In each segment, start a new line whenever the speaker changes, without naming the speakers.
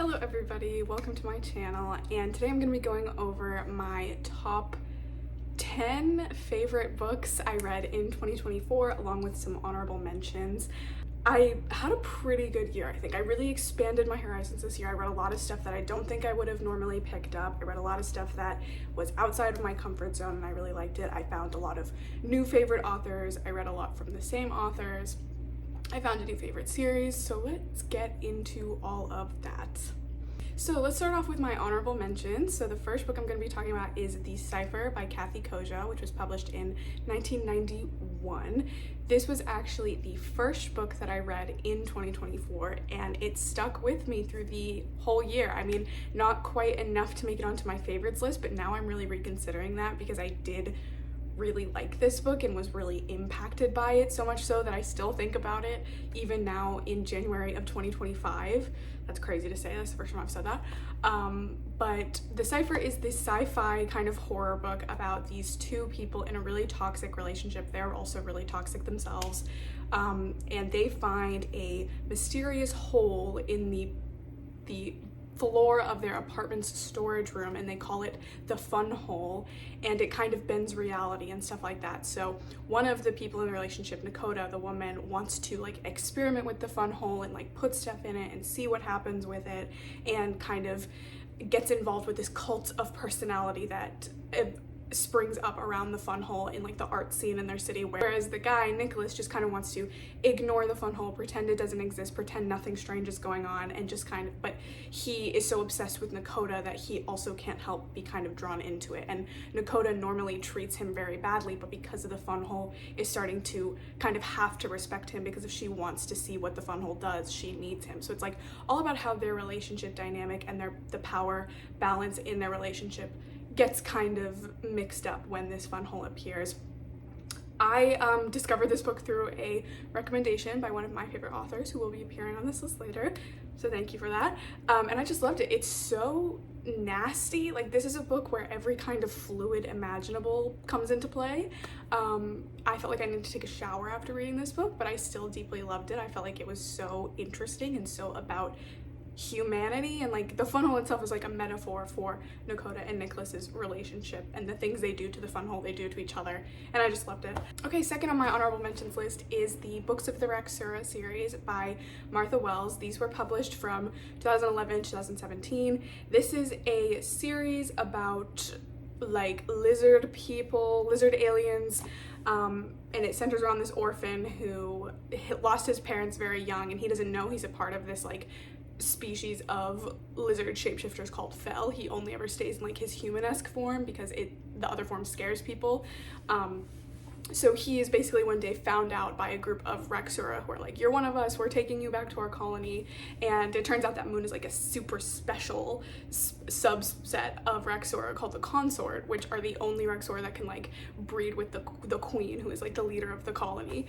Hello everybody, welcome to my channel, and today I'm going to be going over my top 10 favorite books I read in 2024 along with some honorable mentions. I had a pretty good year, I think. I really expanded my horizons this year. I read a lot of stuff that I don't think I would have normally picked up. I read a lot of stuff that was outside of my comfort zone and I really liked it. I found a lot of new favorite authors. I read a lot from the same authors. I found a new favorite series, so let's get into all of that. So let's start off with my honorable mentions. So the first book I'm going to be talking about is The Cipher by Kathe Koja, which was published in 1991. This was actually the first book that I read in 2024, and it stuck with me through the whole year. I mean, not quite enough to make it onto my favorites list, but now I'm really reconsidering that because I did really like this book and was really impacted by it, so much so that I still think about it even now in January of 2025. That's crazy to say, that's the first time I've said that. But The Cipher is this sci-fi kind of horror book about these two people in a really toxic relationship. They're also really toxic themselves, and they find a mysterious hole in the floor of their apartment's storage room, and they call it the fun hole, and it kind of bends reality and stuff like that. So one of the people in the relationship, Nakota, the woman, wants to like experiment with the fun hole and like put stuff in it and see what happens with it, and kind of gets involved with this cult of personality that springs up around the fun hole in like the art scene in their city, whereas the guy Nicholas just kind of wants to ignore the fun hole, pretend it doesn't exist, pretend nothing strange is going on, and just kind of, but he is so obsessed with Nakota that he also can't help be kind of drawn into it. And Nakota normally treats him very badly, but because of the fun hole is starting to kind of have to respect him, because if she wants to see what the fun hole does, she needs him. So it's like all about how their relationship dynamic and the power balance in their relationship gets kind of mixed up when this fun hole appears. I discovered this book through a recommendation by one of my favorite authors who will be appearing on this list later, so thank you for that. And I just loved it. It's so nasty. Like, this is a book where every kind of fluid imaginable comes into play. I felt like I needed to take a shower after reading this book, but I still deeply loved it. I felt like it was so interesting and so about humanity, and like the fun hole itself is like a metaphor for Nakota and Nicholas's relationship and the things they do to the fun hole they do to each other, and I just loved it. Okay, second on my honorable mentions list is the Books of the Raksura series by Martha Wells. These were published from 2011 2017. This is a series about like lizard people, lizard aliens, and it centers around this orphan who lost his parents very young, and he doesn't know he's a part of this like species of lizard shapeshifters called Fel. He only ever stays in like his human-esque form because the other form scares people. So he is basically one day found out by a group of Raksura who are like, you're one of us, we're taking you back to our colony. And it turns out that Moon is like a super special subset of Raksura called the Consort, which are the only Raksura that can like breed with the queen, who is like the leader of the colony.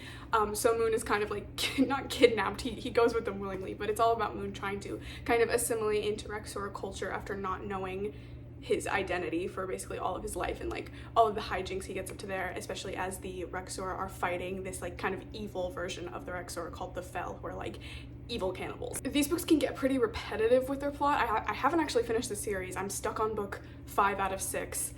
So Moon is kind of like not kidnapped, he goes with them willingly, but it's all about Moon trying to kind of assimilate into Raksura culture after not knowing his identity for basically all of his life, and like all of the hijinks he gets up to there, especially as the Raksura are fighting this like kind of evil version of the Raksura called the Fel, who are like evil cannibals. These books can get pretty repetitive with their plot. I haven't actually finished the series. I'm stuck on book 5 out of 6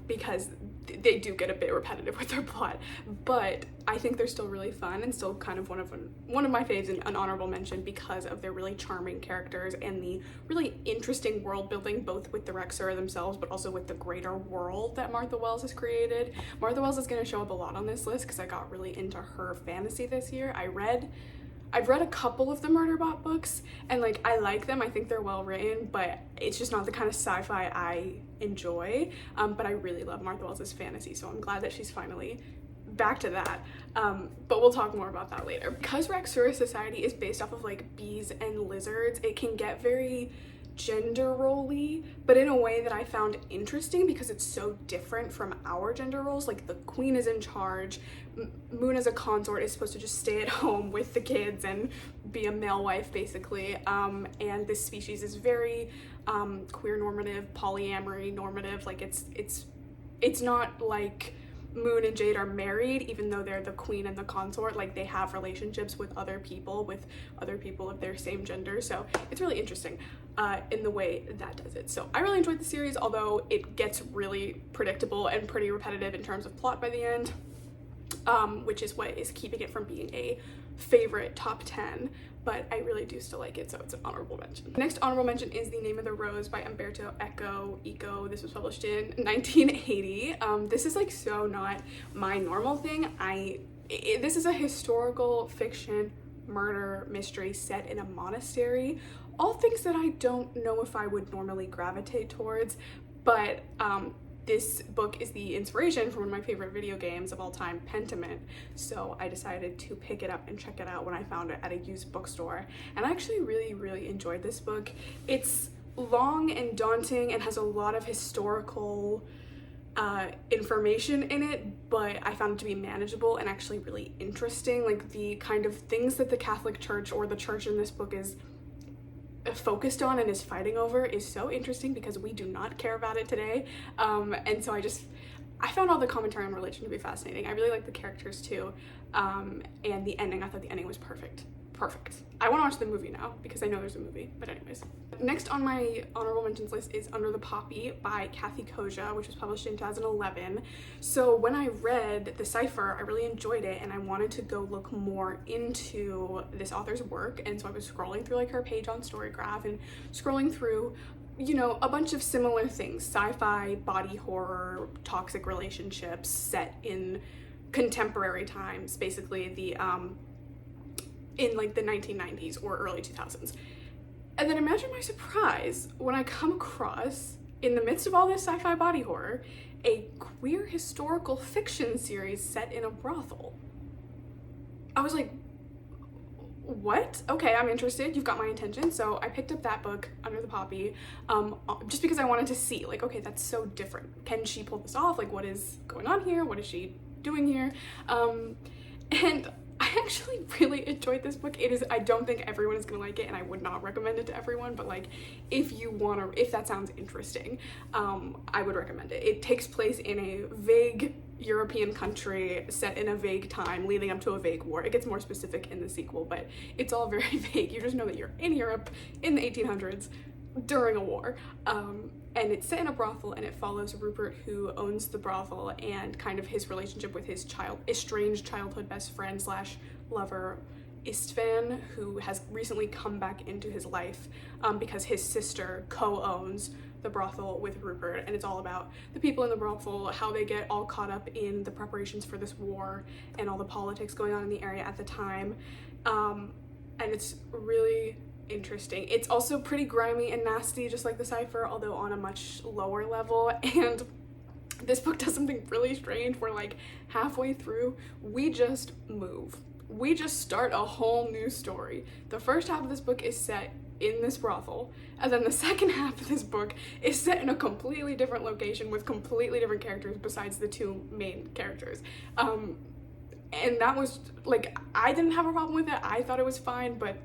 because they do get a bit repetitive with their plot, but I think they're still really fun and still kind of one of my faves and an honorable mention because of their really charming characters and the really interesting world building, both with the Raksura themselves but also with the greater world that Martha Wells has created. Martha Wells is going to show up a lot on this list because I got really into her fantasy this year. I've read a couple of the Murderbot books, and like I like them. I think they're well written, but it's just not the kind of sci-fi I enjoy. But I really love Martha Wells' fantasy, so I'm glad that she's finally back to that. But we'll talk more about that later. Because Raksura society is based off of like bees and lizards, it can get very gender role-y, but in a way that I found interesting because it's so different from our gender roles. Like the queen is in charge, Moon as a consort is supposed to just stay at home with the kids and be a male wife basically, and this species is very queer normative, polyamory normative. Like it's not like Moon and Jade are married, even though they're the queen and the consort. Like, they have relationships with other people of their same gender. So it's really interesting in the way that does it. So I really enjoyed the series, although it gets really predictable and pretty repetitive in terms of plot by the end, which is what is keeping it from being a favorite top 10, but I really do still like it, so it's an honorable mention. The next honorable mention is The Name of the Rose by Umberto Eco. This was published in 1980. This is like so not my normal thing. This is a historical fiction murder mystery set in a monastery. All things that I don't know if I would normally gravitate towards, but this book is the inspiration for one of my favorite video games of all time, Pentiment, so I decided to pick it up and check it out when I found it at a used bookstore, and I actually really enjoyed this book. It's long and daunting and has a lot of historical information in it, but I found it to be manageable and actually really interesting. Like, the kind of things that the Catholic Church, or the church in this book, is focused on and is fighting over is so interesting because we do not care about it today, and so I found all the commentary on religion to be fascinating. I really like the characters too, and the ending, I thought the ending was perfect. I want to watch the movie now because I know there's a movie, but anyways. Next on my honorable mentions list is Under the Poppy by Kathe, which was published in 2011. So when I read the Cipher, I really enjoyed it, and I wanted to go look more into this author's work, and so I was scrolling through like her page on Storygraph and scrolling through, you know, a bunch of similar things: sci-fi, body horror, toxic relationships set in contemporary times, basically in like the 1990s or early 2000s. And then imagine my surprise when I come across, in the midst of all this sci-fi body horror, a queer historical fiction series set in a brothel. I was like, what? Okay, I'm interested. You've got my attention. So I picked up that book, Under the Poppy, just because I wanted to see, like, okay, that's so different. Can she pull this off? Like, what is going on here? What is she doing here? And I actually really enjoyed this book. I don't think everyone is gonna like it, and I would not recommend it to everyone, but like, if that sounds interesting, I would recommend it. It takes place in a vague European country set in a vague time leading up to a vague war. It gets more specific in the sequel, but it's all very vague. You just know that you're in Europe in the 1800s during a war, and it's set in a brothel, and it follows Rupert, who owns the brothel, and kind of his relationship with his estranged childhood best friend slash lover, Istvan, who has recently come back into his life because his sister co-owns the brothel with Rupert, and it's all about the people in the brothel, how they get all caught up in the preparations for this war and all the politics going on in the area at the time, and it's really interesting. It's also pretty grimy and nasty, just like the Cipher, although on a much lower level. And this book does something really strange where, like, halfway through, we just move. We just start a whole new story. The first half of this book is set in this brothel, and then the second half of this book is set in a completely different location with completely different characters besides the two main characters. And that was, like, I didn't have a problem with it. I thought it was fine, but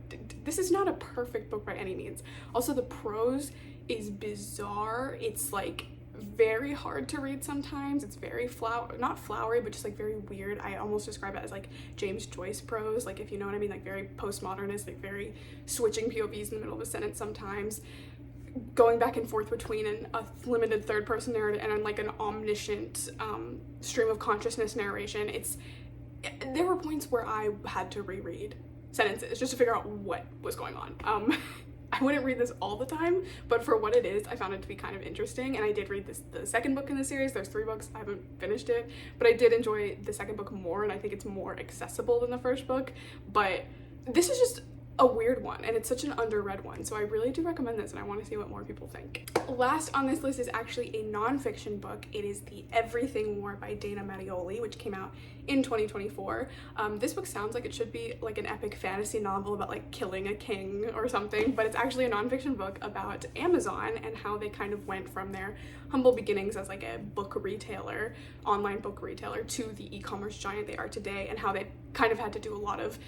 this is not a perfect book by any means. Also, the prose is bizarre. It's, like, very hard to read sometimes. It's very not flowery, but just, like, very weird. I almost describe it as, like, James Joyce prose, like, if you know what I mean, like, very postmodernist, like, very switching POVs in the middle of a sentence sometimes, going back and forth between a limited third-person narrative and, like, an omniscient stream of consciousness narration. There were points where I had to reread sentences just to figure out what was going on. I wouldn't read this all the time, but for what it is, I found it to be kind of interesting, and I did read the second book in the series. There's 3 books. I haven't finished it, but I did enjoy the second book more, and I think it's more accessible than the first book, but this is just a weird one, and it's such an underread one, so I really do recommend this, and I want to see what more people think. Last on this list is actually a non-fiction book. It is The Everything War by Donna Mattioli, which came out in 2024. This book sounds like it should be like an epic fantasy novel about like killing a king or something, but it's actually a non-fiction book about Amazon and how they kind of went from their humble beginnings as like a book retailer, online book retailer, to the e-commerce giant they are today, and how they kind of had to do a lot of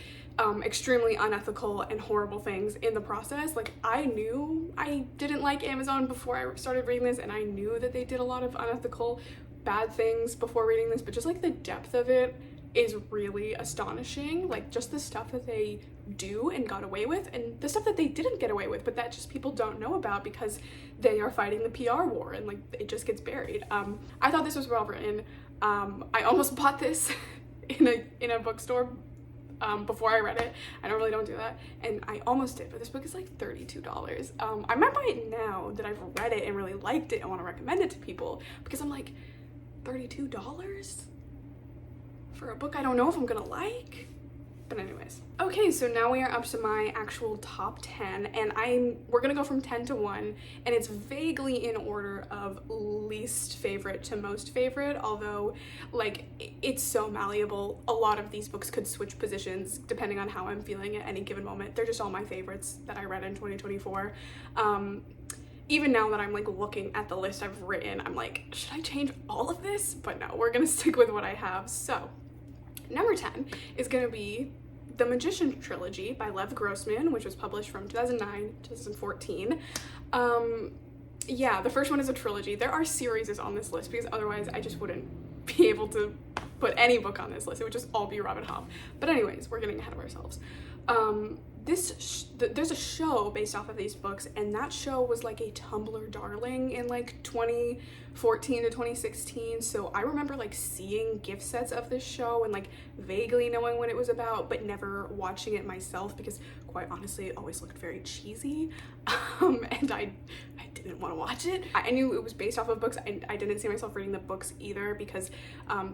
extremely unethical and horrible things in the process. Like, I knew I didn't like Amazon before I started reading this, and I knew that they did a lot of unethical bad things before reading this, but just like the depth of it is really astonishing. Like just the stuff that they do and got away with, and the stuff that they didn't get away with, but that just people don't know about because they are fighting the PR war and like it just gets buried. I thought this was well written. I almost bought this in a bookstore before I read it. I don't do that, and I almost did, but this book is like $32. I might buy it now that I've read it and really liked it and want to recommend it to people, because I'm like, $32 for a book I don't know if I'm gonna like. But anyways, okay, so now we are up to my actual top 10, and we're gonna go from 10 to 1, and it's vaguely in order of least favorite to most favorite, although like it's so malleable. A lot of these books could switch positions depending on how I'm feeling at any given moment. They're just all my favorites that I read in 2024. Even now that I'm like looking at the list I've written, I'm like, should I change all of this? But no, we're gonna stick with what I have. So number 10 is gonna be The Magician Trilogy by Lev Grossman, which was published from 2009 to 2014. Yeah, the first one is a trilogy. There are series on this list because otherwise I just wouldn't be able to put any book on this list. It would just all be Robin Hobb. But anyways, we're getting ahead of ourselves. There's a show based off of these books, and that show was like a Tumblr darling in like 2014 to 2016. So I remember like seeing gift sets of this show and like vaguely knowing what it was about, but never watching it myself because quite honestly it always looked very cheesy, and I didn't want to watch it. I knew it was based off of books. I didn't see myself reading the books either because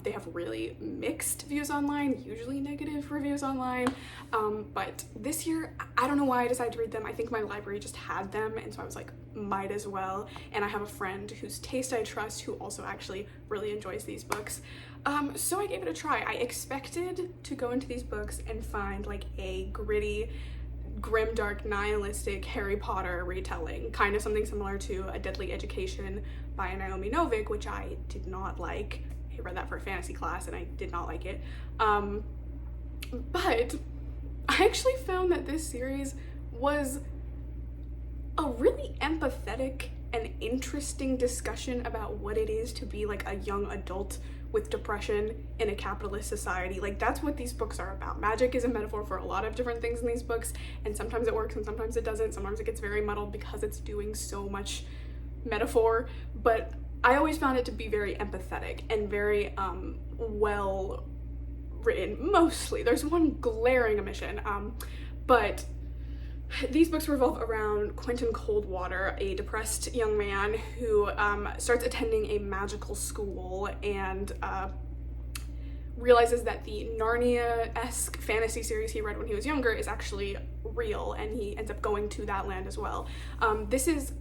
they have really mixed views online, usually negative reviews online. But this year, I don't know why I decided to read them. I think my library just had them, and so I was like, might as well. And I have a friend whose taste I trust who also actually really enjoys these books. So I gave it a try. I expected to go into these books and find like a gritty, grimdark, nihilistic Harry Potter retelling, kind of something similar to A Deadly Education by Naomi Novik, which I did not like. I read that for a fantasy class and I did not like it. But I actually found that this series was a really empathetic and interesting discussion about what it is to be like a young adult with depression in a capitalist society. Like that's what these books are about. Magic is a metaphor for a lot of different things in these books, and sometimes it works and sometimes it doesn't. Sometimes it gets very muddled because it's doing so much metaphor, but I always found it to be very empathetic and very well written, mostly. There's one glaring omission, but these books revolve around Quentin Coldwater, a depressed young man who starts attending a magical school and realizes that the Narnia-esque fantasy series he read when he was younger is actually real, and he ends up going to that land as well. This is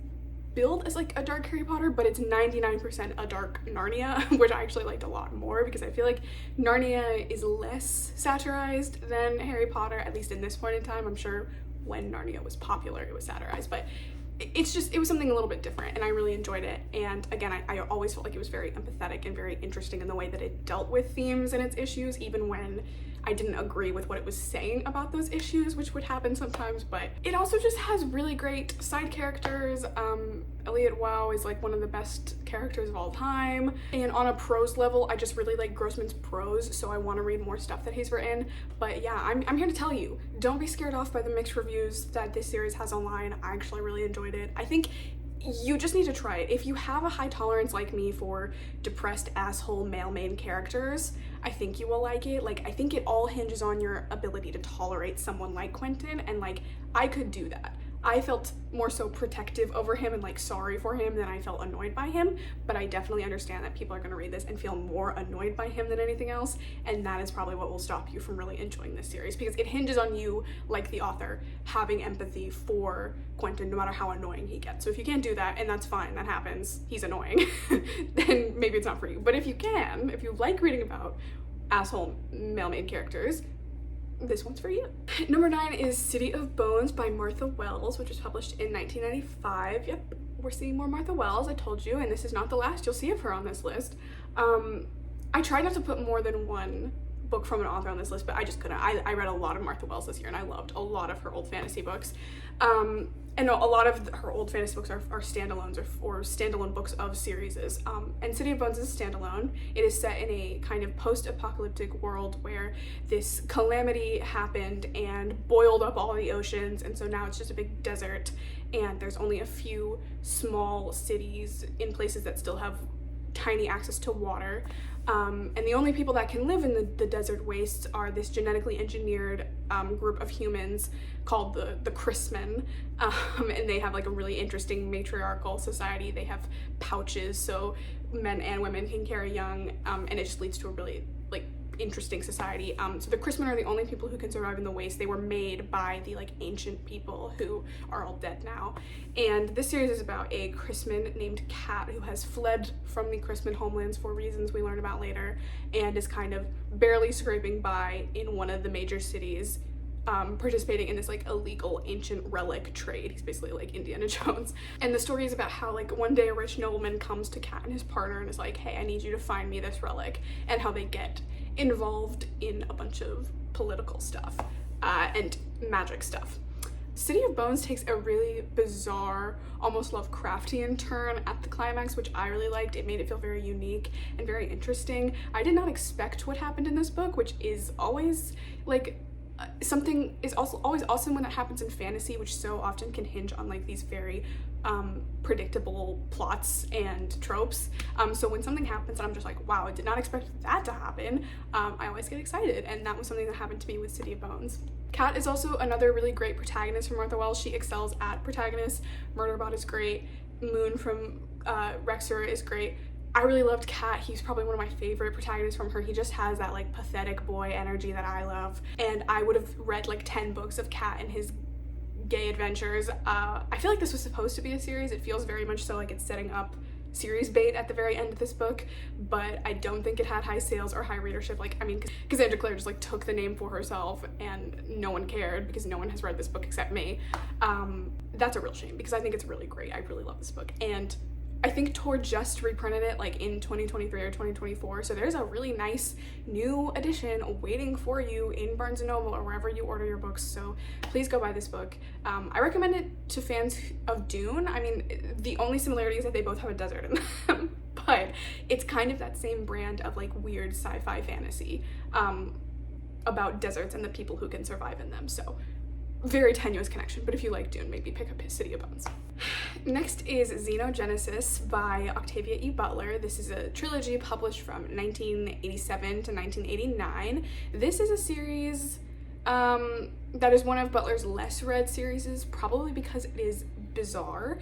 billed as like a dark Harry Potter, but it's 99% a dark Narnia, which I actually liked a lot more because I feel like Narnia is less satirized than Harry Potter, at least in this point in time. I'm sure when Narnia was popular it was satirized, but it was something a little bit different, and I really enjoyed it. And again, I always felt like it was very empathetic and very interesting in the way that it dealt with themes and its issues, even when I didn't agree with what it was saying about those issues, which would happen sometimes. But it also just has really great side characters. Elliot Wow is like one of the best characters of all time, and on a prose level I just really like Grossman's prose, so I want to read more stuff that he's written. But yeah, I'm here to tell you, don't be scared off by the mixed reviews that this series has online. I actually really enjoyed it. I think you just need to try it. If you have a high tolerance like me for depressed asshole male main characters, I think you will like it. Like, I think it all hinges on your ability to tolerate someone like Quentin, and like, I could do that. I felt more so protective over him and like sorry for him than I felt annoyed by him, but I definitely understand that people are going to read this and feel more annoyed by him than anything else, and that is probably what will stop you from really enjoying this series, because it hinges on you, like the author, having empathy for Quentin no matter how annoying he gets. So if you can't do that, and that's fine, that happens, he's annoying, then maybe it's not for you. But if you can, if you like reading about asshole male main characters, this one's for you. Number 9 is City of Bones by Martha Wells, which was published in 1995. Yep, we're seeing more Martha Wells, I told you, and this is not the last you'll see of her on this list. I tried not to put more than one book from an author on this list, but I just couldn't. I read a lot of Martha Wells this year, and I loved a lot of her old fantasy books. And a lot of her old fantasy books are standalones or standalone books of series. And City of Bones is a standalone. It is set in a kind of post-apocalyptic world where this calamity happened and boiled up all the oceans, and so now it's just a big desert, and there's only a few small cities in places that still have tiny access to water. And the only people that can live in the desert wastes are this genetically engineered group of humans called the Grossman, and they have like a really interesting matriarchal society. They have pouches so men and women can carry young, and it just leads to a really like interesting society. So the Grossman are the only people who can survive in the waste. They were made by the like ancient people who are all dead now. And this series is about a Grossman named Kathe who has fled from the Grossman homelands for reasons we learn about later, and is kind of barely scraping by in one of the major cities, participating in this like illegal ancient relic trade. He's basically like Indiana Jones. And the story is about how like one day a rich nobleman comes to Kathe and his partner and is like, hey, I need you to find me this relic, and how they get involved in a bunch of political stuff and magic stuff. City of Bones takes a really bizarre, almost Lovecraftian turn at the climax, which I really liked. It made it feel very unique and very interesting. I did not expect what happened in this book, which is always like something is also always awesome when that happens in fantasy, which so often can hinge on like these very predictable plots and tropes. So when something happens and I'm just like, wow, I did not expect that to happen, I always get excited, and that was something that happened to me with City of Bones. Kathe is also another really great protagonist from Martha Wells. She excels at protagonists. Murderbot is great. Moon from Raksura is great. I really loved Kathe. He's probably one of my favorite protagonists from her. He just has that like pathetic boy energy that I love. And I would have read like 10 books of Kathe and his gay adventures. I feel like this was supposed to be a series. It feels very much so like it's setting up series bait at the very end of this book, but I don't think it had high sales or high readership. Like, I mean, Cassandra Clare just like took the name for herself and no one cared because no one has read this book except me. That's a real shame because I think it's really great. I really love this book, and I think Tor just reprinted it like in 2023 or 2024, so there's a really nice new edition waiting for you in Barnes & Noble or wherever you order your books, so please go buy this book. I recommend it to fans of Dune. I mean, the only similarity is that they both have a desert in them, but it's kind of that same brand of like weird sci-fi fantasy about deserts and the people who can survive in them, so very tenuous connection, but if you like Dune, maybe pick up his City of Bones. Next is Xenogenesis by Octavia E. Butler. This is a trilogy published from 1987 to 1989. This is a series that is one of Butler's less read series, probably because it is bizarre.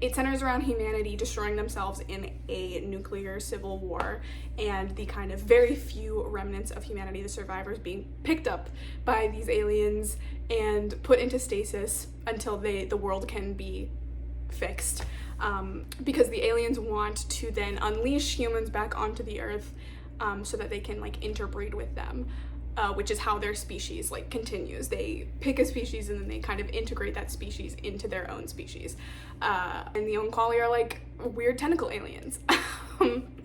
It centers around humanity destroying themselves in a nuclear civil war, and the kind of very few remnants of humanity, the survivors, being picked up by these aliens and put into stasis until the world can be fixed. Because the aliens want to then unleash humans back onto the earth so that they can like interbreed with them. Which is how their species like continues. They pick a species and then they kind of integrate that species into their own species. And the Oankali are like weird tentacle aliens,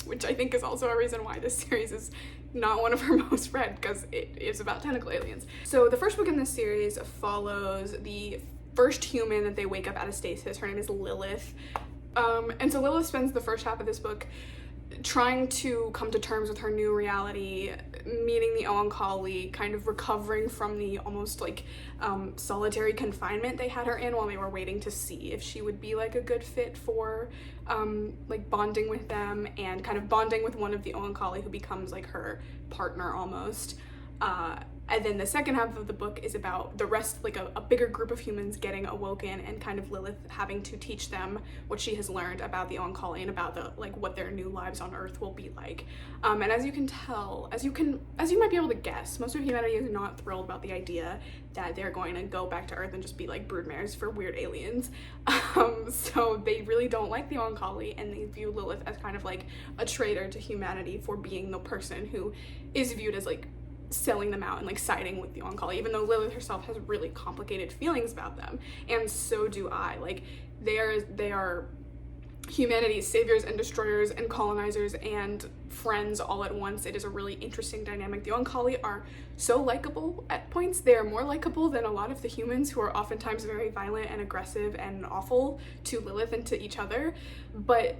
which I think is also a reason why this series is not one of her most read, because it is about tentacle aliens. So the first book in this series follows the first human that they wake up out of stasis. Her name is Lilith. And so Lilith spends the first half of this book trying to come to terms with her new reality, meeting the Oankali, kind of recovering from the almost like solitary confinement they had her in while they were waiting to see if she would be like a good fit for like bonding with them, and kind of bonding with one of the Oankali who becomes like her partner almost. And then the second half of the book is about the rest, like a bigger group of humans getting awoken, and kind of Lilith having to teach them what she has learned about the Oankali and about the like what their new lives on Earth will be like. And as you can tell, as you might be able to guess, most of humanity is not thrilled about the idea that they're going to go back to Earth and just be like broodmares for weird aliens. So they really don't like the Oankali, and they view Lilith as kind of like a traitor to humanity for being the person who is viewed as like selling them out and like siding with the Oankali, even though Lilith herself has really complicated feelings about them, and so do I. Like they are humanity's saviors and destroyers and colonizers and friends all at once. It is a really interesting dynamic. The Oankali are so likable at points. They are more likable than a lot of the humans, who are oftentimes very violent and aggressive and awful to Lilith and to each other. But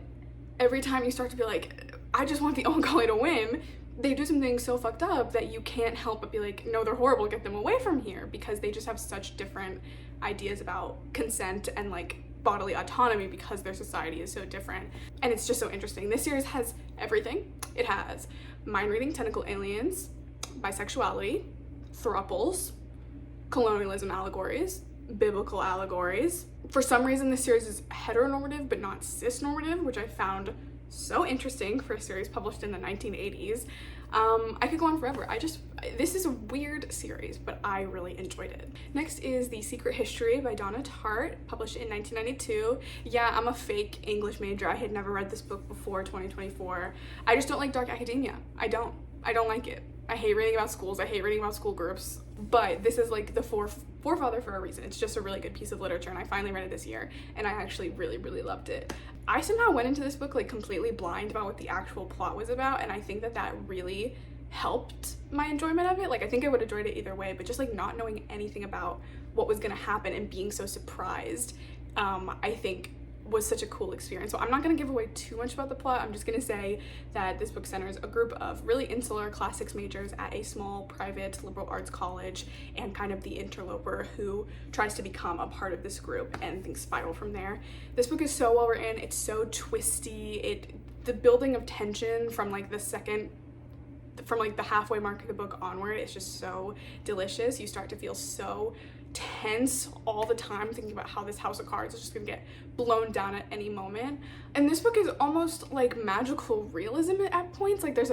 every time you start to be like, I just want the Oankali to win, they do something so fucked up that you can't help but be like, no, they're horrible, get them away from here, because they just have such different ideas about consent and like bodily autonomy, because their society is so different. And it's just so interesting. This series has everything. It has mind-reading tentacle aliens, bisexuality, thruples, colonialism allegories, biblical allegories. For some reason, this series is heteronormative but not cisnormative, which I found so interesting for a series published in the 1980s. I could go on forever. This is a weird series, but I really enjoyed it. Next is The Secret History by Donna Tartt, published in 1992. Yeah, I'm a fake English major. I had never read this book before 2024. I just don't like dark academia. I don't like it. I hate reading about schools. I hate reading about school groups. But this is like the forefather for a reason. It's just a really good piece of literature, and I finally read it this year, and I actually really, really loved it. I somehow went into this book like completely blind about what the actual plot was about, and I think that really helped my enjoyment of it. Like, I think I would have enjoyed it either way, but just like not knowing anything about what was gonna happen and being so surprised, I think was such a cool experience. So I'm not going to give away too much about the plot. I'm just going to say that this book centers a group of really insular classics majors at a small private liberal arts college, and kind of the interloper who tries to become a part of this group, and things spiral from there. This book is so well written. It's so twisty. The building of tension from like the halfway mark of the book onward is just so delicious. You start to feel so tense all the time, thinking about how this house of cards is just gonna get blown down at any moment. And this book is almost like magical realism at points. Like, there's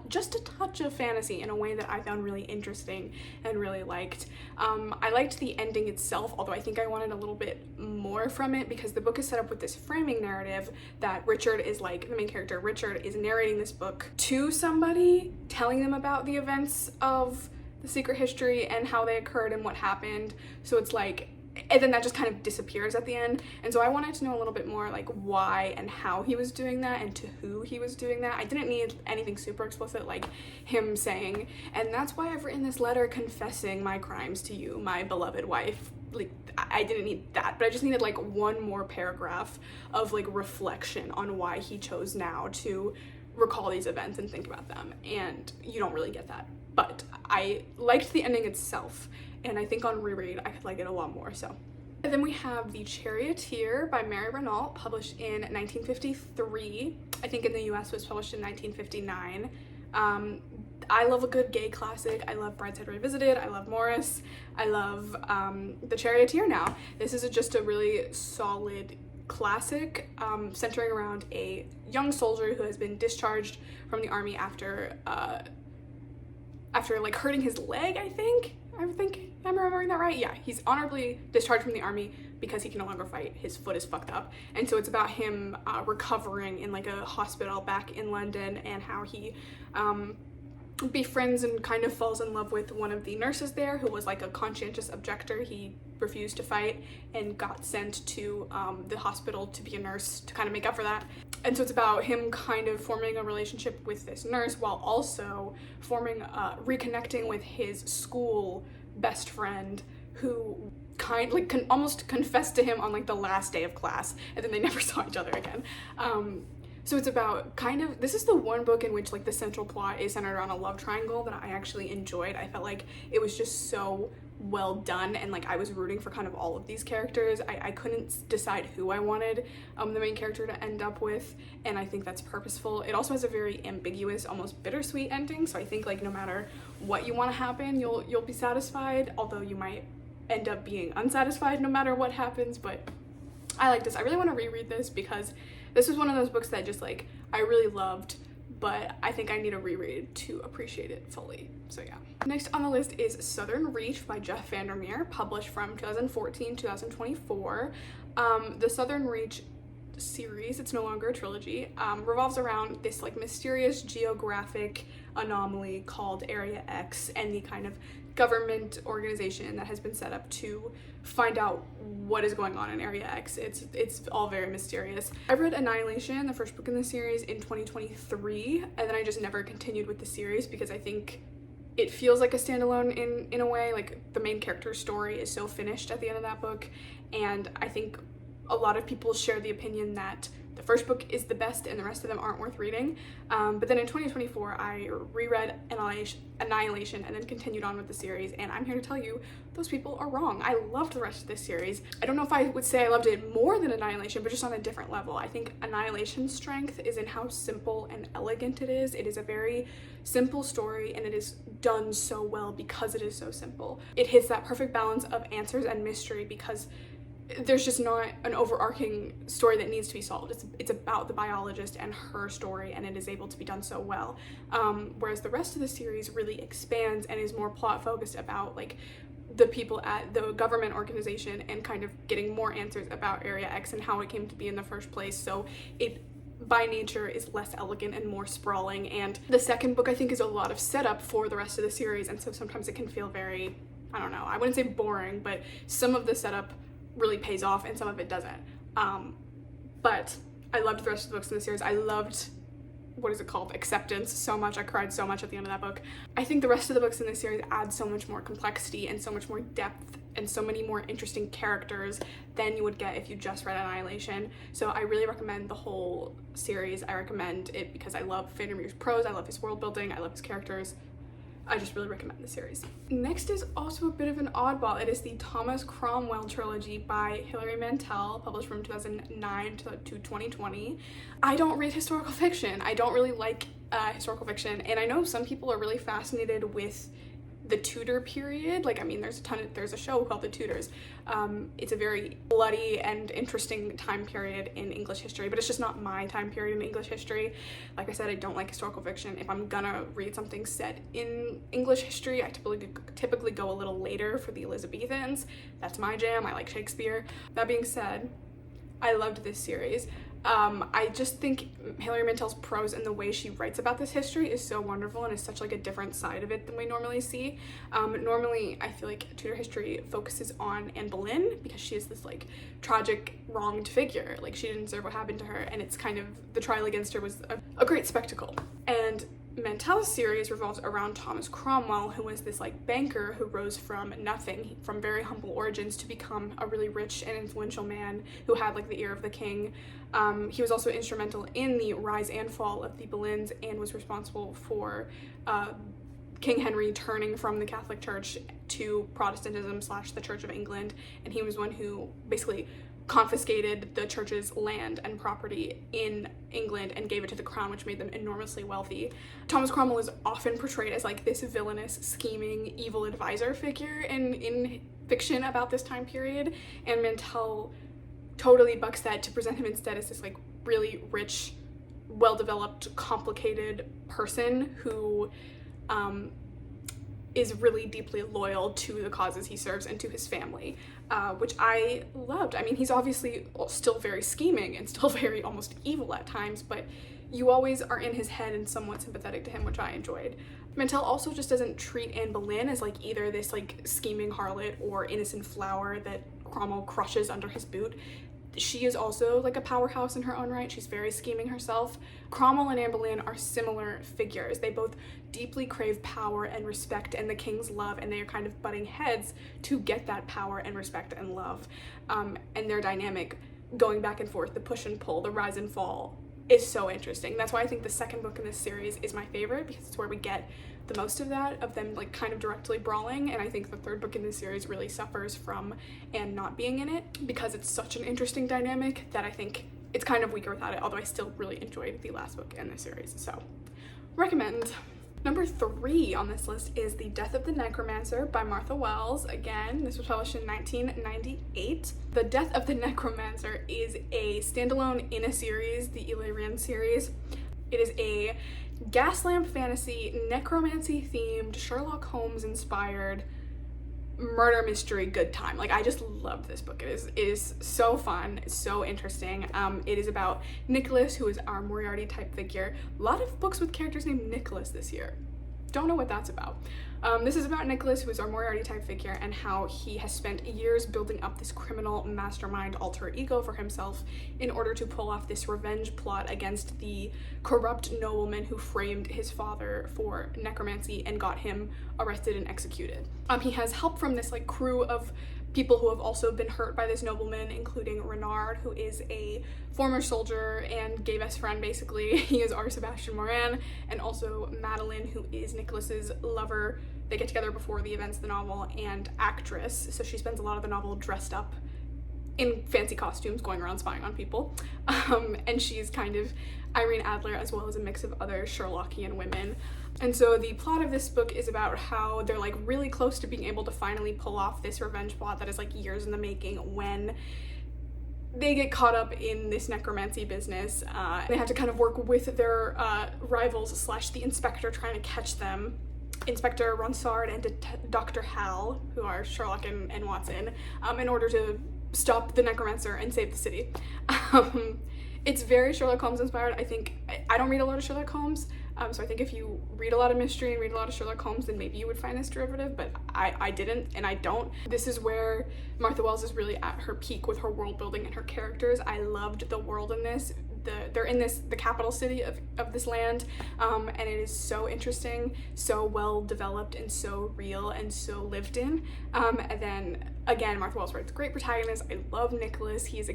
just a touch of fantasy in a way that I found really interesting and really liked. I liked the ending itself, although I think I wanted a little bit more from it, because the book is set up with this framing narrative that Richard is like, the main character Richard is narrating this book to somebody, telling them about the events of the secret history and how they occurred and what happened. So it's like, and then that just kind of disappears at the end. And so I wanted to know a little bit more like why and how he was doing that and to who he was doing that. I didn't need anything super explicit, like him saying, and that's why I've written this letter confessing my crimes to you, my beloved wife. Like, I didn't need that, but I just needed like one more paragraph of like reflection on why he chose now to recall these events and think about them. And you don't really get that. But I liked the ending itself, and I think on reread I could like it a lot more. So, and then we have The Charioteer by Renault, published in 1953. I think in the US was published in 1959. I love a good gay classic. I love Brideshead Revisited. I love Morris. I love The Charioteer now. This is just a really solid classic, centering around a young soldier who has been discharged from the army after like hurting his leg, I think I'm remembering that right. Yeah, he's honorably discharged from the army because he can no longer fight. His foot is fucked up. And so it's about him recovering in like a hospital back in London, and how he befriends and kind of falls in love with one of the nurses there, who was like a conscientious objector. He refused to fight and got sent to the hospital to be a nurse to kind of make up for that. And so it's about him kind of forming a relationship with this nurse, while also reconnecting with his school best friend, who almost confessed to him on like the last day of class, and then they never saw each other again. So it's about this is the one book in which like the central plot is centered around a love triangle that I actually enjoyed. I felt like it was just so well done, and like I was rooting for kind of all of these characters. I couldn't decide who I wanted the main character to end up with, and I think that's purposeful. It also has a very ambiguous, almost bittersweet ending, so I think like no matter what you want to happen, you'll be satisfied, although you might end up being unsatisfied no matter what happens. But I like this. I really want to reread this, because this was one of those books that just like I really loved, but I think I need a reread to appreciate it fully. So yeah. Next on the list is Southern Reach by Jeff VanderMeer, published from 2014-2024. The Southern Reach series, it's no longer a trilogy, revolves around this like mysterious geographic anomaly called Area X, and the kind of government organization that has been set up to find out what is going on in Area X. It's all very mysterious. I read Annihilation, the first book in the series, in 2023, and then I just never continued with the series because I think it feels like a standalone in a way. Like, the main character's story is so finished at the end of that book, and I think a lot of people share the opinion that the first book is the best and the rest of them aren't worth reading. But then in 2024, I reread Annihilation and then continued on with the series, and I'm here to tell you those people are wrong. I loved the rest of this series. I don't know if I would say I loved it more than Annihilation, but just on a different level. I think Annihilation's strength is in how simple and elegant it is. It is a very simple story, and it is done so well because it is so simple. It hits that perfect balance of answers and mystery because there's just not an overarching story that needs to be solved. It's about the biologist and her story, and it is able to be done so well. Whereas the rest of the series really expands and is more plot focused about like the people at the government organization and kind of getting more answers about Area X and how it came to be in the first place. So it by nature is less elegant and more sprawling. And the second book I think is a lot of setup for the rest of the series, and so sometimes it can feel very, I don't know, I wouldn't say boring, but some of the setup really pays off and some of it doesn't. But I loved the rest of the books in the series. I loved, what is it called, Acceptance, so much. I cried so much at the end of that book. I think the rest of the books in this series add so much more complexity and so much more depth and so many more interesting characters than you would get if you just read Annihilation. So I really recommend the whole series. I recommend it because I love VanderMeer's prose, I love his world building, I love his characters. I just really recommend the series. Next is also a bit of an oddball. It is the Thomas Cromwell trilogy by Hilary Mantel, published from 2009 to 2020. I don't read historical fiction. I don't really like historical fiction, and I know some people are really fascinated with the Tudor period. Like, I mean, there's a show called The Tudors. It's a very bloody and interesting time period in English history, but it's just not my time period in English history. Like I said, I don't like historical fiction. If I'm gonna read something set in English history, I typically go a little later for the Elizabethans. That's my jam. I like Shakespeare. That being said, I loved this series. I just think Hilary Mantel's prose and the way she writes about this history is so wonderful and is such like a different side of it than we normally see. Normally I feel like Tudor history focuses on Anne Boleyn because she is this like tragic wronged figure. Like, she didn't deserve what happened to her, and it's kind of, the trial against her was a great spectacle. And Mantel's series revolves around Thomas Cromwell, who was this like banker who rose from nothing, from very humble origins, to become a really rich and influential man who had like the ear of the king. He was also instrumental in the rise and fall of the Boleyns and was responsible for King Henry turning from the Catholic Church to Protestantism / the Church of England, and he was one who basically confiscated the church's land and property in England and gave it to the crown, which made them enormously wealthy. Thomas Cromwell is often portrayed as like this villainous, scheming, evil advisor figure in fiction about this time period, and Mantel totally bucks that to present him instead as this like really rich, well-developed, complicated person who is really deeply loyal to the causes he serves and to his family, which I loved. I mean, he's obviously still very scheming and still very almost evil at times, but you always are in his head and somewhat sympathetic to him, which I enjoyed. Mantel also just doesn't treat Anne Boleyn as like either this like scheming harlot or innocent flower that Cromwell crushes under his boot. She is also like a powerhouse in her own right. She's very scheming herself. Cromwell and Anne Boleyn are similar figures. They both deeply crave power and respect and the king's love, and they are kind of butting heads to get that power and respect and love. And their dynamic going back and forth, the push and pull, the rise and fall, is so interesting. That's why I think the second book in this series is my favorite, because it's where we get the most of that, of them like kind of directly brawling, and I think the third book in this series really suffers from Anne not being in it because it's such an interesting dynamic that I think it's kind of weaker without it, although I still really enjoyed the last book in this series, so recommend. Number 3 on this list is The Death of the Necromancer by Martha Wells. Again, this was published in 1998. The Death of the Necromancer is a standalone in a series, the Illyrian series. It is a gaslamp fantasy, necromancy themed, Sherlock Holmes inspired murder mystery good time. Like, I just love this book. It is so fun, it's so interesting. It is about Nicholas, who is our Moriarty type figure. A lot of books with characters named Nicholas this year. don't know what that's about. This is about Nicholas, who is our Moriarty type figure, and how he has spent years building up this criminal mastermind alter ego for himself in order to pull off this revenge plot against the corrupt nobleman who framed his father for necromancy and got him arrested and executed. He has help from this like crew of people who have also been hurt by this nobleman, including Renault, who is a former soldier and gay best friend, basically. He is our Sebastian Moran, and also Madeline, who is Nicholas's lover. They get together before the events of the novel, and actress, so she spends a lot of the novel dressed up in fancy costumes going around spying on people. And she's kind of Irene Adler, as well as a mix of other Sherlockian women. And so the plot of this book is about how they're like really close to being able to finally pull off this revenge plot that is like years in the making, when they get caught up in this necromancy business. They have to kind of work with their rivals / the inspector trying to catch them. Inspector Ronsard and Dr. Hal, who are Sherlock and Watson, in order to stop the necromancer and save the city. It's very Sherlock Holmes inspired. I don't read a lot of Sherlock Holmes, so I think if you read a lot of mystery and read a lot of Sherlock Holmes, then maybe you would find this derivative, but I didn't, and I don't. This is where Martha Wells is really at her peak with her world building and her characters. I loved the world in this. They're in the capital city of this land, and it is so interesting, so well developed, and so real, and so lived in. And then again, Martha Wells writes great protagonists. I love Nicholas. He's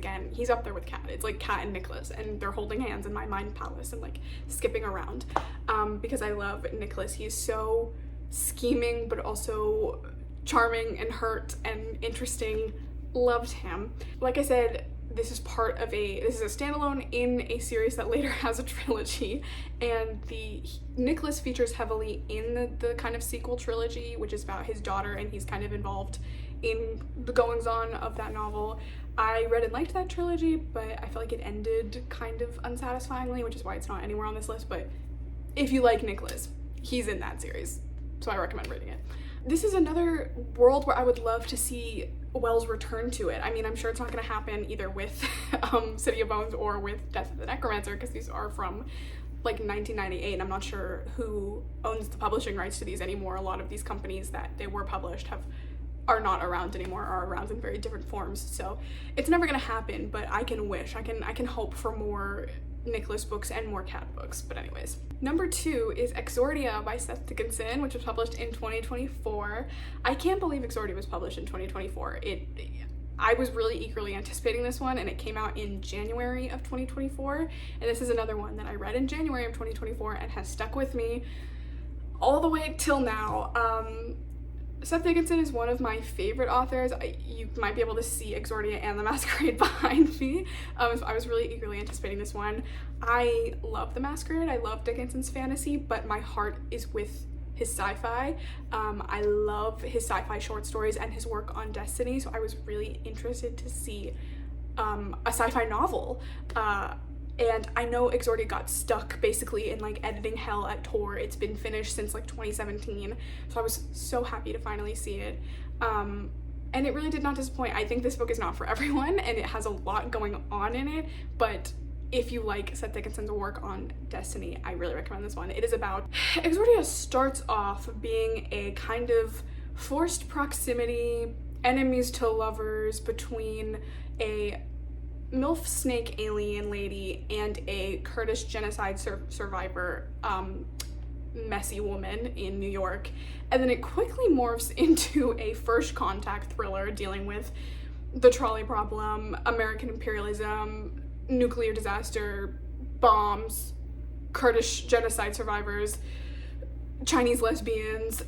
up there with Kathe. It's like Kat and Nicholas, and they're holding hands in my mind palace and like skipping around, because I love Nicholas. He's so scheming, but also charming and hurt and interesting. Loved him. Like I said, this is a standalone in a series that later has a trilogy, and Nicholas features heavily in the kind of sequel trilogy, which is about his daughter, and he's kind of involved in the goings-on of that novel. I read and liked that trilogy, but I felt like it ended kind of unsatisfyingly, which is why it's not anywhere on this list. But if you like Nicholas, he's in that series, so I recommend reading it. This is another world where I would love to see Wells return to it. I mean, I'm sure it's not going to happen either with City of Bones or with Death of the Necromancer, because these are from like 1998, and I'm not sure who owns the publishing rights to these anymore. A lot of these companies that they were published are not around anymore, are around in very different forms, so it's never going to happen, but I can wish, I can hope for more Nicholas books and more Cat books. But anyways, number 2 is Exordia by Seth Dickinson, which was published in 2024. I can't believe Exordia was published in 2024. I was really eagerly anticipating this one, and it came out in January of 2024, and this is another one that I read in January of 2024 and has stuck with me all the way till now. Seth Dickinson is one of my favorite authors. You might be able to see Exordia and The Masquerade behind me. So I was really eagerly anticipating this one. I love The Masquerade. I love Dickinson's fantasy, but my heart is with his sci-fi. I love his sci-fi short stories and his work on Destiny, so I was really interested to see a sci-fi novel. And I know Exordia got stuck basically in like editing hell at Tor. It's been finished since like 2017, so I was so happy to finally see it. And it really did not disappoint. I think this book is not for everyone, and it has a lot going on in it, but if you like Seth Dickinson's work on Destiny, I really recommend this one. It is about, Exordia starts off being a kind of forced proximity, enemies to lovers between a MILF snake alien lady and a Kurdish genocide survivor, messy woman in New York. And then it quickly morphs into a first contact thriller dealing with the trolley problem, American imperialism, nuclear disaster, bombs, Kurdish genocide survivors, Chinese lesbians,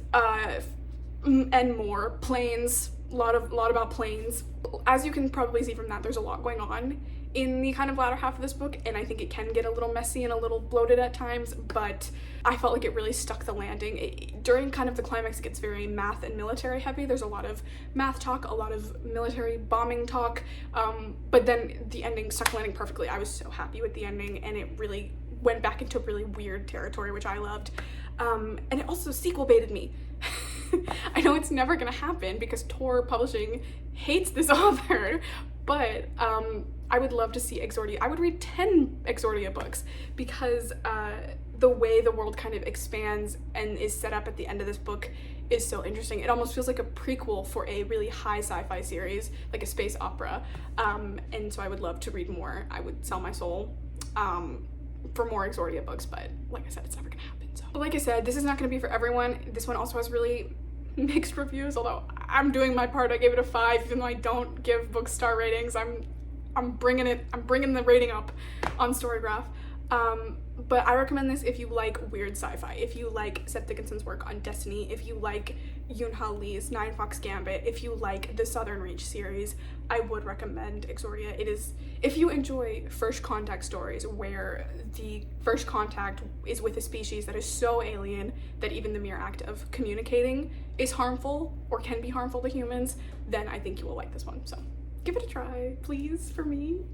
and more. Planes, a lot about planes. As you can probably see from that, there's a lot going on in the kind of latter half of this book, and I think it can get a little messy and a little bloated at times, but I felt like it really stuck the landing. During kind of the climax, it gets very math and military heavy. There's a lot of math talk, a lot of military bombing talk, but then the ending stuck the landing perfectly. I was so happy with the ending, and it really went back into really weird territory, which I loved. And it also sequel baited me. I know it's never gonna happen because Tor Publishing hates this author, but I would love to see Exordia. I would read 10 Exordia books because the way the world kind of expands and is set up at the end of this book is so interesting. It almost feels like a prequel for a really high sci-fi series, like a space opera. And so I would love to read more. I would sell my soul for more Exordia books, but like I said, it's never gonna happen. So, but like I said, this is not gonna be for everyone. This one also has really mixed reviews, although I'm doing my part. I gave it a 5, even though I don't give books star ratings. I'm bringing the rating up on Storygraph. But I recommend this if you like weird sci-fi, if you like Seth Dickinson's work on Destiny, if you like Yoon-Ha Lee's Nine Fox Gambit, if you like the Southern Reach series, I would recommend Exordia. It is, if you enjoy first contact stories where the first contact is with a species that is so alien that even the mere act of communicating is harmful or can be harmful to humans, then I think you will like this one. So give it a try, please, for me.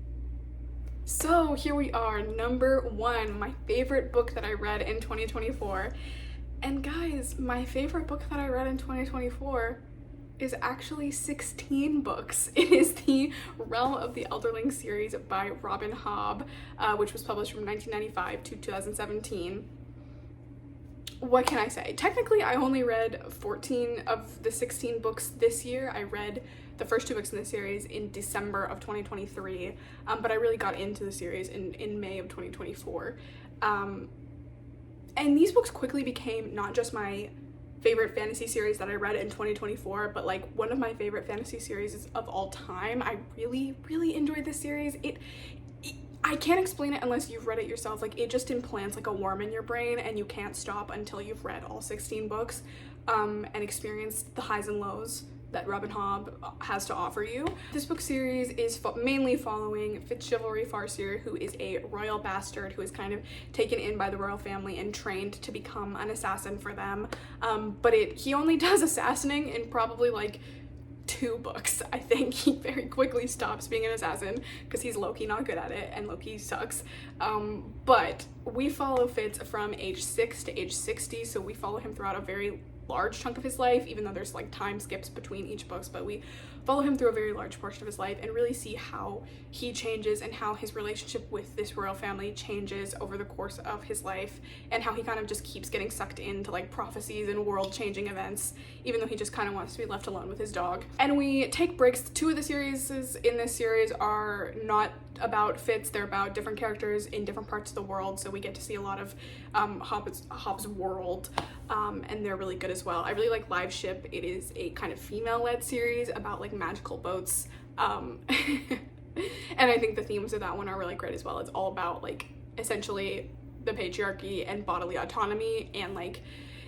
So here we are, number 1, my favorite book that I read in 2024. And guys, my favorite book that I read in 2024 is actually 16 books. It is the Realm of the Elderlings series by Robin Hobb, which was published from 1995 to 2017. What can I say? Technically, I only read 14 of the 16 books this year. I read the first 2 books in the series in December of 2023, but I really got into the series in May of 2024. And these books quickly became not just my favorite fantasy series that I read in 2024, but like one of my favorite fantasy series of all time. I really, really enjoyed this series. I can't explain it unless you've read it yourself. Like, it just implants like a worm in your brain and you can't stop until you've read all 16 books and experienced the highs and lows that Robin Hobb has to offer you. This book series is mainly following Fitzchivalry Farseer, who is a royal bastard who is kind of taken in by the royal family and trained to become an assassin for them. But he only does assassinating in probably like 2 books. I think he very quickly stops being an assassin because he's low-key not good at it and low-key sucks. But we follow Fitz from age 6 to age 60, so we follow him throughout a very large chunk of his life, even though there's like time skips between each books, but we follow him through a very large portion of his life and really see how he changes and how his relationship with this royal family changes over the course of his life, and how he kind of just keeps getting sucked into like prophecies and world-changing events, even though he just kind of wants to be left alone with his dog. And we take breaks. 2 of the series in this series are not about Fitz, they're about different characters in different parts of the world, so we get to see a lot of Hobb's world, and they're really good as well. I really like Live Ship. It is a kind of female-led series about like magical boats, and I think the themes of that one are really great as well. It's all about like essentially the patriarchy and bodily autonomy, and like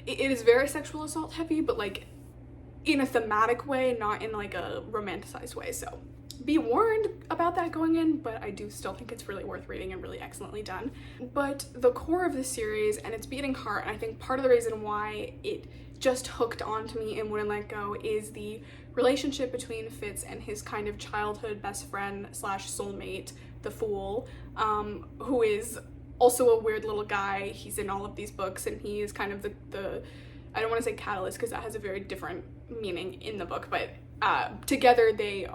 it is very sexual assault heavy, but like in a thematic way, not in like a romanticized way. So be warned about that going in, but I do still think it's really worth reading and really excellently done. But the core of the series and its beating heart, and I think part of the reason why it just hooked onto me and wouldn't let go, is the relationship between Fitz and his kind of childhood best friend slash soulmate, the Fool, who is also a weird little guy. He's in all of these books, and he is kind of the I don't want to say catalyst because that has a very different meaning in the book, but together they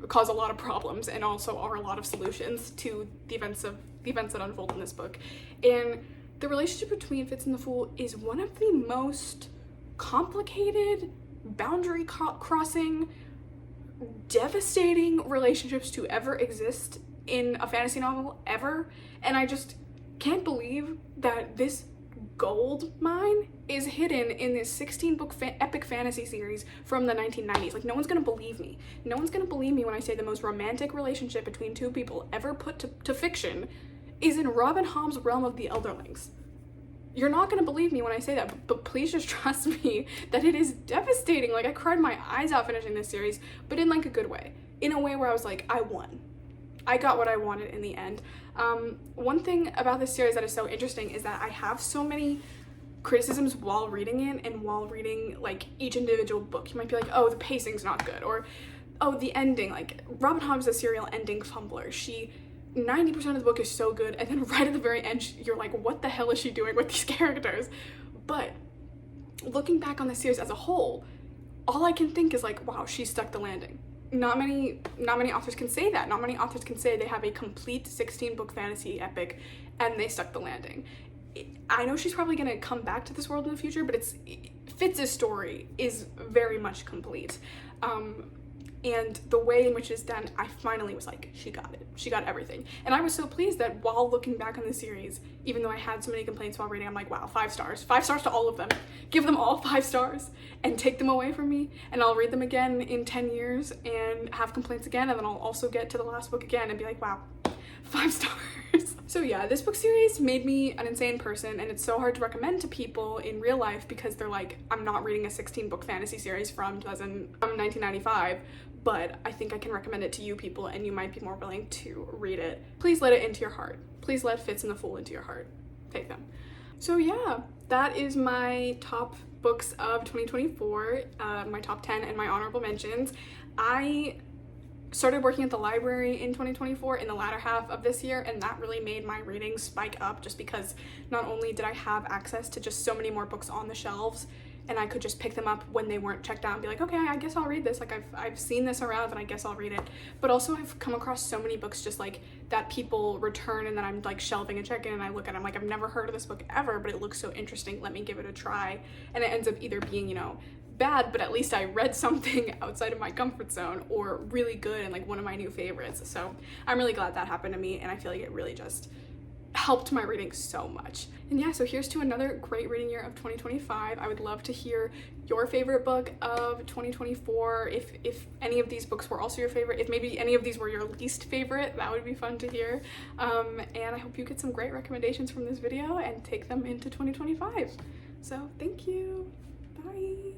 cause a lot of problems and also are a lot of solutions to the events that unfold in this book. And the relationship between Fitz and the Fool is one of the most complicated, boundary crossing, devastating relationships to ever exist in a fantasy novel ever. And I just can't believe that this gold mine is hidden in this 16-book epic fantasy series from the 1990s. Like, no one's gonna believe me. No one's gonna believe me when I say the most romantic relationship between 2 people ever put to fiction is in Robin Hobb's Realm of the Elderlings. You're not gonna believe me when I say that, but please just trust me that it is devastating. Like, I cried my eyes out finishing this series, but in like a good way. In a way where I was like, I won. I got what I wanted in the end. One thing about this series that is so interesting is that I have so many criticisms while reading it and while reading like each individual book. You might be like, oh, the pacing's not good, or oh, the ending. Like, Robin Hobb's a serial ending fumbler. 90% of the book is so good, and then right at the very end you're like, what the hell is she doing with these characters? But looking back on the series as a whole, all I can think is like, wow, she stuck the landing. Not many authors can say that. Not many authors can say they have a complete 16-book fantasy epic and they stuck the landing. I know she's probably gonna come back to this world in the future, but Fitz's story is very much complete. And the way in which it's done, I finally was like, she got it. She got everything. And I was so pleased that while looking back on the series, even though I had so many complaints while reading, I'm like, wow, 5 stars. 5 stars to all of them. Give them all 5 stars and take them away from me. And I'll read them again in 10 years and have complaints again. And then I'll also get to the last book again and be like, wow, 5 stars. So yeah, this book series made me an insane person, and it's so hard to recommend to people in real life because they're like, I'm not reading a 16 book fantasy series from 1995, but I think I can recommend it to you people and you might be more willing to read it. Please let it into your heart. Please let Fitz and the Fool into your heart. Take them. So yeah, that is my top books of 2024, my top 10 and my honorable mentions. I started working at the library in 2024 in the latter half of this year, and that really made my reading spike up just because not only did I have access to just so many more books on the shelves and I could just pick them up when they weren't checked out and be like, okay, I guess I'll read this, like I've seen this around and I guess I'll read it, but also I've come across so many books just like that people return and then I'm like shelving and checking and I look at it, I'm like, I've never heard of this book ever, but it looks so interesting, let me give it a try, and it ends up either being, you know, bad, but at least I read something outside of my comfort zone, or really good and like one of my new favorites. So I'm really glad that happened to me, and I feel like it really just helped my reading so much. And yeah, so here's to another great reading year of 2025. I would love to hear your favorite book of 2024. If any of these books were also your favorite, if maybe any of these were your least favorite, that would be fun to hear. And I hope you get some great recommendations from this video and take them into 2025. So thank you. Bye.